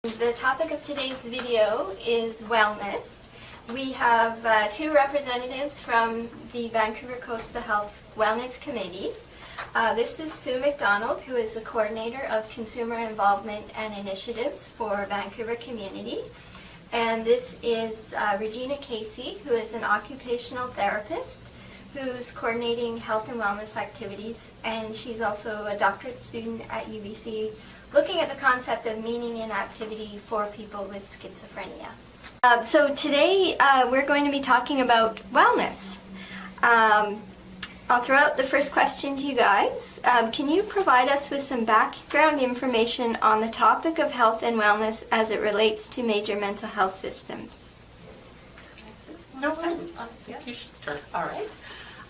The topic of today's video is wellness. We have two representatives from the Vancouver Coastal Health Wellness Committee. This is Sue MacDonald, who is the coordinator of consumer involvement and initiatives for Vancouver community. And this is Regina Casey, who is an occupational therapist who's coordinating health and wellness activities, and she's also a doctorate student at UBC looking at the concept of meaning and activity for people with schizophrenia. So today we're going to be talking about wellness. I'll throw out the first question to you guys. Can you provide us with some background information on the topic of health and wellness as it relates to major mental health systems? No, you should start. All right.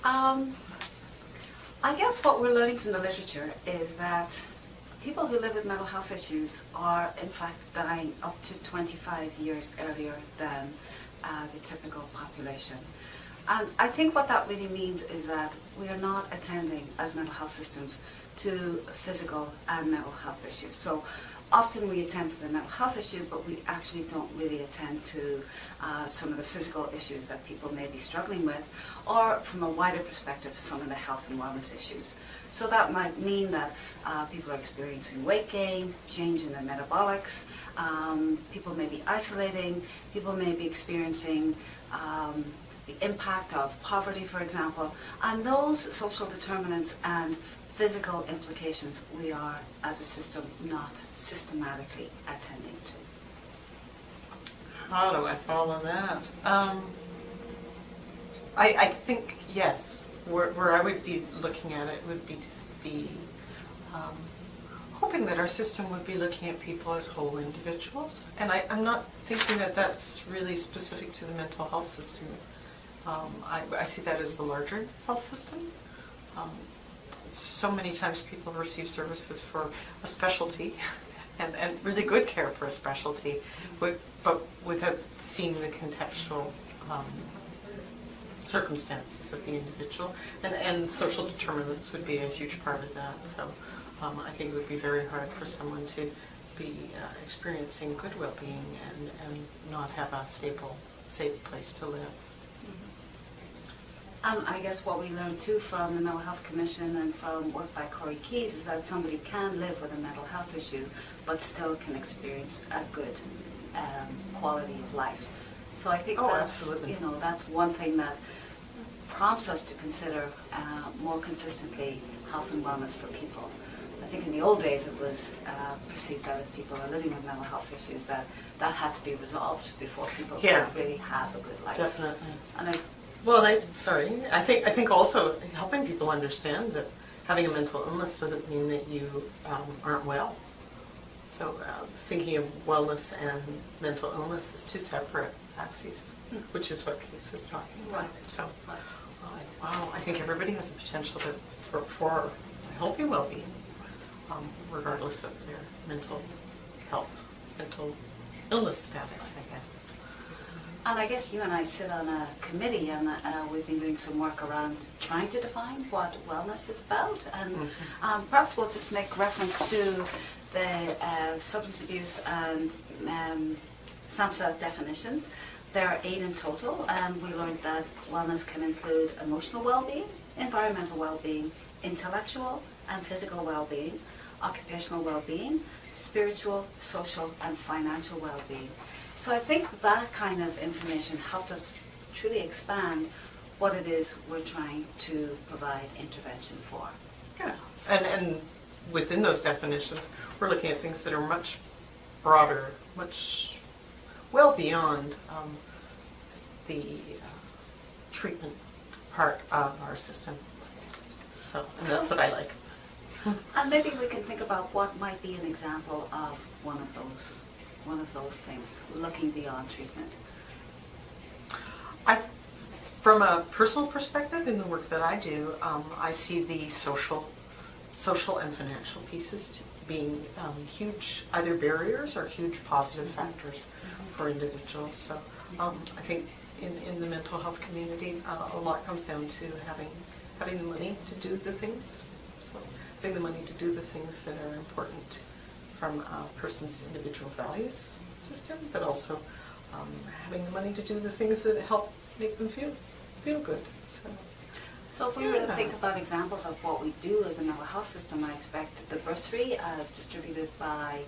I guess what we're learning from the literature is that people who live with mental health issues are in fact dying up to 25 years earlier than the typical population. And I think what that really means is that we are not attending as mental health systems to physical and mental health issues. So often we attend to the mental health issue, but we actually don't really attend to some of the physical issues that people may be struggling with, or from a wider perspective, some of the health and wellness issues. So that might mean that people are experiencing weight gain, change in their metabolics, people may be isolating, people may be experiencing the impact of poverty, for example, and those social determinants and physical implications we are, as a system, not systematically attending to. How do I follow that? I think, yes, where I would be looking at it would be to be hoping that our system would be looking at people as whole individuals. And I'm not thinking that that's really specific to the mental health system. I see that as the larger health system. So many times people receive services for a specialty and really good care for a specialty, but without seeing the contextual circumstances of the individual. And social determinants would be a huge part of that. So I think it would be very hard for someone to be experiencing good well-being and not have a stable, safe place to live. And I guess what we learned too from the Mental Health Commission and from work by Corey Keyes is that somebody can live with a mental health issue but still can experience a good quality of life. So I think that's one thing that prompts us to consider more consistently health and wellness for people. I think in the old days it was perceived that if people are living with mental health issues that had to be resolved before people could really have a good life. Definitely. And I think also helping people understand that having a mental illness doesn't mean that you aren't well. So thinking of wellness and mental illness as two separate axes, which is what Case was talking about. Right. So, wow, I think everybody has the potential for healthy well-being, regardless of their mental health, mental illness status, I guess. And I guess you and I sit on a committee, and we've been doing some work around trying to define what wellness is about. And perhaps we'll just make reference to the substance abuse and SAMHSA definitions. There are 8 in total, and we learned that wellness can include emotional well-being, environmental well-being, intellectual and physical well-being, occupational well-being, spiritual, social and financial well-being. So I think that kind of information helped us truly expand what it is we're trying to provide intervention for. Yeah, and within those definitions, we're looking at things that are much broader, much well beyond the treatment part of our system. So, and that's what I like. And maybe we can think about what might be an example of one of those things, looking beyond treatment. From a personal perspective, in the work that I do, I see the social and financial pieces being huge, either barriers or huge positive factors for individuals. So I think in the mental health community, a lot comes down to having the money to do the things. So having the money to do the things that are important from a person's individual values system, but also having the money to do the things that help make them feel good. So if we were to think about examples of what we do as a mental health system, I expect the bursary as distributed by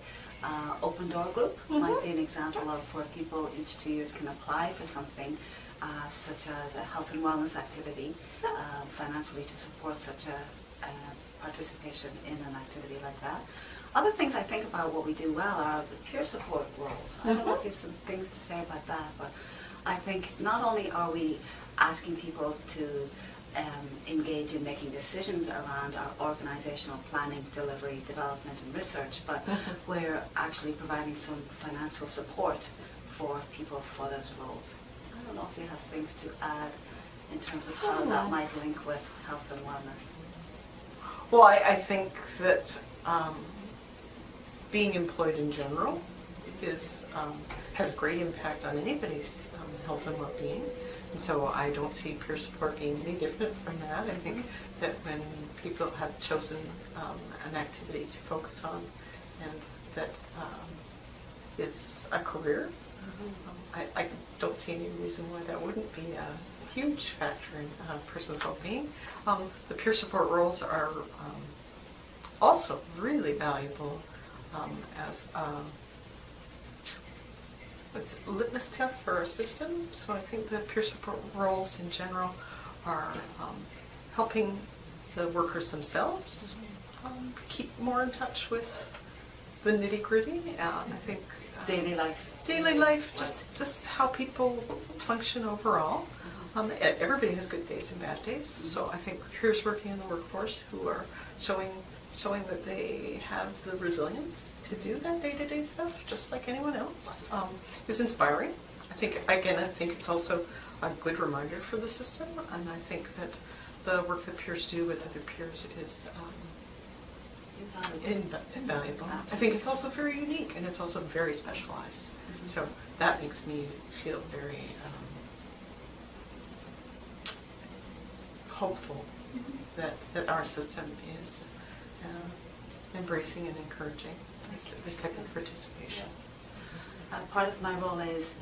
Open Door Group might be an example of where people each 2 years can apply for something such as a health and wellness activity financially to support such a participation in an activity like that. Other things I think about what we do well are the peer support roles. I don't know if you have some things to say about that, but I think not only are we asking people to engage in making decisions around our organizational planning, delivery, development and research, but we're actually providing some financial support for people for those roles. I don't know if you have things to add in terms of how that might link with health and wellness. Well, I think that being employed in general has great impact on anybody's health and well-being. And so I don't see peer support being any different from that. I think that when people have chosen an activity to focus on and that is a career, I don't see any reason why that wouldn't be a huge factor in a person's well-being. The peer support roles are also really valuable as a litmus test for our system. So I think the peer support roles in general are helping the workers themselves keep more in touch with the nitty-gritty. I think Daily life. Just how people function overall. Everybody has good days and bad days. So I think peers working in the workforce who are showing that they have the resilience to do that day-to-day stuff, just like anyone else, is inspiring. I think it's also a good reminder for the system, and I think that the work that peers do with other peers is invaluable. I think it's also very unique, and it's also very specialized. So that makes me feel very hopeful that our system is embracing and encouraging this type of participation. Part of my role is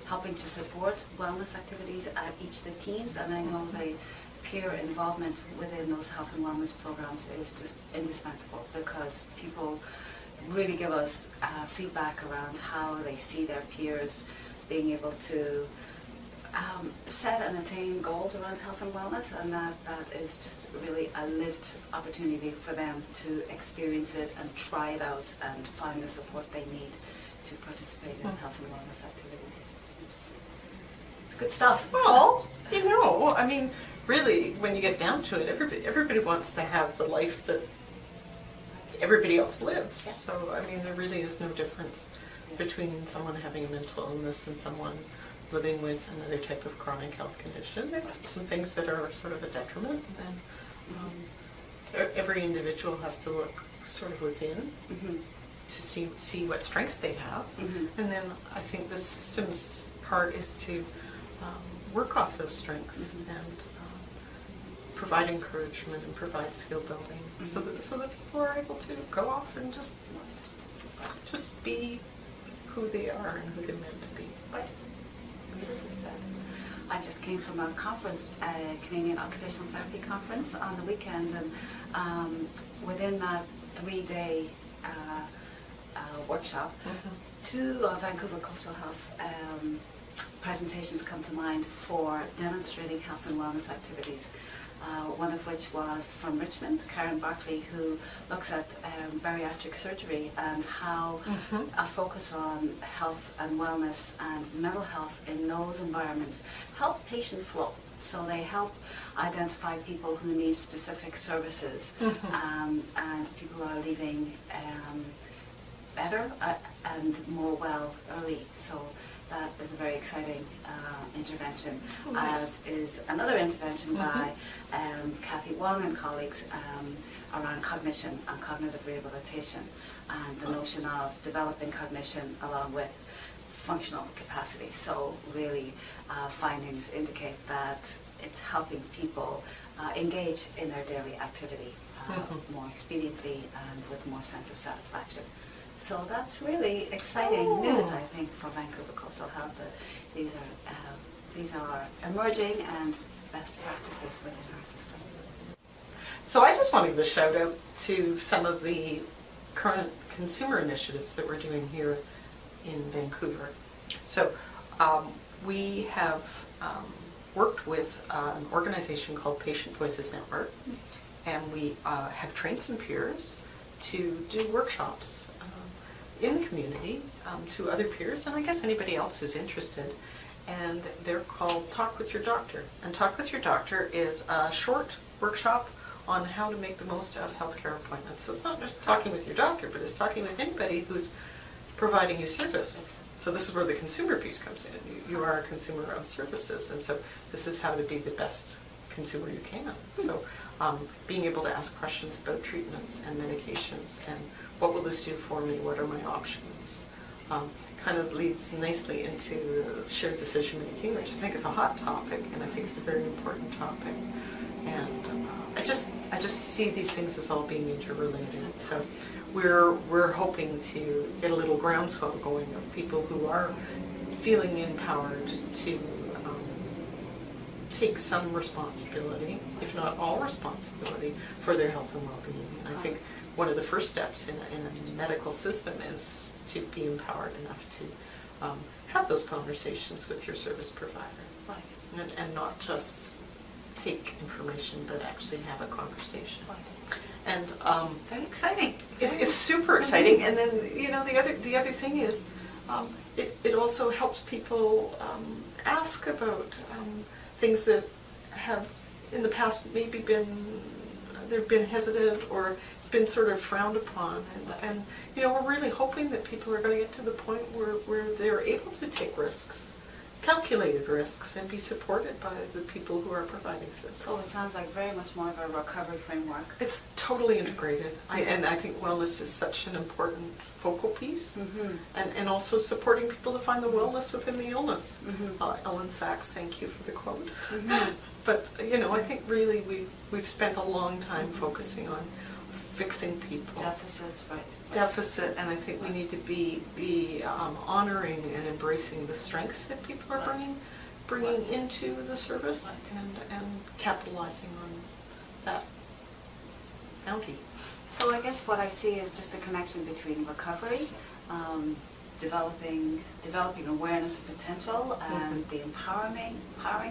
helping to support wellness activities at each of the teams, and I know the peer involvement within those health and wellness programs is just indispensable because people really give us feedback around how they see their peers being able to set and attain goals around health and wellness, and that is just really a lived opportunity for them to experience it and try it out and find the support they need to participate in health and wellness activities. It's good stuff. Well, I mean, really, when you get down to it, everybody wants to have the life that everybody else lives. Yeah. So, I mean, there really is no difference between someone having a mental illness and someone living with another type of chronic health condition. There's some things that are sort of a detriment, and every individual has to look sort of within to see what strengths they have. And then I think the system's part is to work off those strengths and provide encouragement and provide skill building so that people are able to go off and just be who they are and who they're meant to be. Right. I just came from a conference, a Canadian Occupational Therapy conference on the weekend, and within that 3-day workshop, two Vancouver Coastal Health presentations come to mind for demonstrating health and wellness activities. One of which was from Richmond, Karen Barkley, who looks at bariatric surgery and how a focus on health and wellness and mental health in those environments help patient flow. So they help identify people who need specific services, and people are leaving better and more well early. So that is a very exciting intervention, as is another intervention by Kathy Wong and colleagues around cognition and cognitive rehabilitation, and the notion of developing cognition along with functional capacity. So really findings indicate that it's helping people engage in their daily activity more expediently and with more sense of satisfaction. So that's really exciting news, I think, for Vancouver Coastal Health. That these are emerging and best practices within our system. So I just want to give a shout out to some of the current consumer initiatives that we're doing here in Vancouver. So we have worked with an organization called Patient Voices Network, and we have trained some peers to do workshops in the community to other peers, and I guess anybody else who's interested. And they're called Talk with Your Doctor. And Talk with Your Doctor is a short workshop on how to make the most of healthcare appointments. So it's not just talking with your doctor, but it's talking with anybody who's providing you service. So this is where the consumer piece comes in. You are a consumer of services, and so this is how to be the best consumer you can. So being able to ask questions about treatments and medications and what will this do for me, what are my options, kind of leads nicely into shared decision making, which I think is a hot topic, and I think it's a very important topic. And I just see these things as all being interrelated. So we're hoping to get a little groundswell going of people who are feeling empowered to take some responsibility, if not all responsibility, for their health and well-being. And I think one of the first steps in a medical system is to be empowered enough to have those conversations with your service provider. Right. And not just take information, but actually have a conversation. Right. And very exciting. It's super exciting. And then the other thing is, it also helps people ask about things that have in the past maybe they've been hesitant, or it's been sort of frowned upon, and we're really hoping that people are going to get to the point where they're able to take risks, calculated risks, and be supported by the people who are providing services. So it sounds like very much more of a recovery framework. It's totally integrated, and I think wellness is such an important focal piece, and also supporting people to find the wellness within the illness. Ellen Sachs, thank you for the quote. But I think really we've spent a long time focusing on fixing people. Deficits, right. Deficit, and I think we need to be honoring and embracing the strengths that people are bringing into the service, and capitalizing on that bounty. So I guess what I see is just a connection between recovery, developing awareness of potential, and the empowering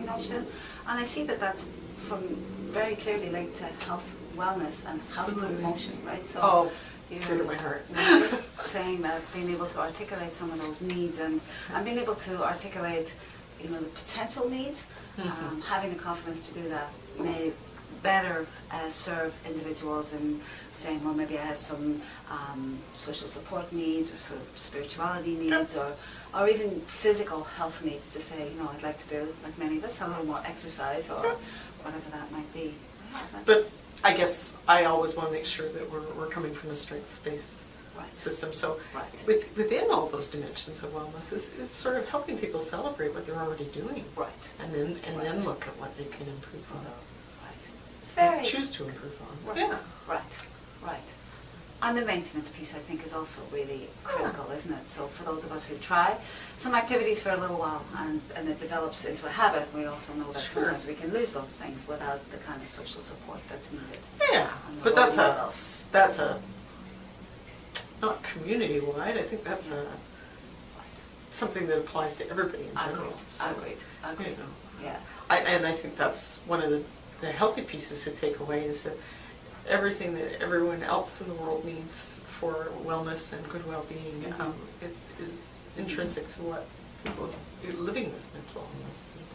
notion. And I see that that's very clearly linked to health, wellness, and health promotion, right? So True to my heart. Saying that, being able to articulate some of those needs, and being able to articulate, the potential needs, having the confidence to do that may better serve individuals in saying, well, maybe I have some social support needs, or sort of spirituality needs, or even physical health needs, to say, I'd like to do, like many of us, a little more exercise, or whatever that might be. But I guess I always want to make sure that we're coming from a strengths-based system. So within all those dimensions of wellness is sort of helping people celebrate what they're already doing. Right. And then look at what they can improve on. Very choose to improve on. Right. Right. And the maintenance piece, I think, is also really critical, isn't it? So for those of us who try some activities for a little while, and it develops into a habit, we also know that sometimes we can lose those things without the kind of social support that's needed. Yeah, but that's a not community-wide. I think that's something that applies to everybody in general. Agreed. Yeah. And I think that's one of the healthy pieces to take away, is that everything that everyone else in the world needs for wellness and good well-being is intrinsic to what people living with mental illness need.